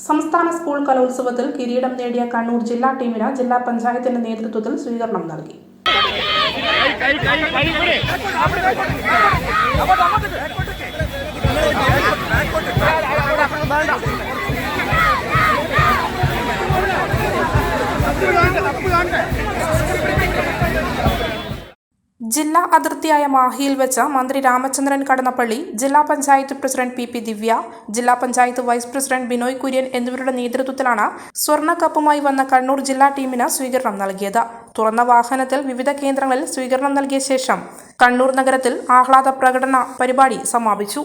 സംസ്ഥാന സ്കൂൾ കലോത്സവത്തിൽ കിരീടം നേടിയ കണ്ണൂർ ജില്ലാ ടീമിന് ജില്ലാ പഞ്ചായത്തിന്റെ നേതൃത്വത്തിൽ സ്വീകരണം നൽകി. ജില്ലാ അതിർത്തിയായ മാഹിയിൽ വെച്ച് മന്ത്രി രാമചന്ദ്രൻ കടന്നപ്പള്ളി, ജില്ലാ പഞ്ചായത്ത് പ്രസിഡന്റ് പി ദിവ്യ, ജില്ലാ പഞ്ചായത്ത് വൈസ് പ്രസിഡന്റ് ബിനോയ് കുര്യൻ എന്നിവരുടെ നേതൃത്വത്തിലാണ് സ്വർണ്ണ കപ്പുമായി വന്ന കണ്ണൂർ ജില്ലാ ടീമിന് സ്വീകരണം നൽകിയത്. തുറന്ന വാഹനത്തിൽ വിവിധ കേന്ദ്രങ്ങളിൽ സ്വീകരണം നൽകിയ ശേഷം കണ്ണൂർ നഗരത്തിൽ ആഹ്ലാദ പ്രകടന പരിപാടി സമാപിച്ചു.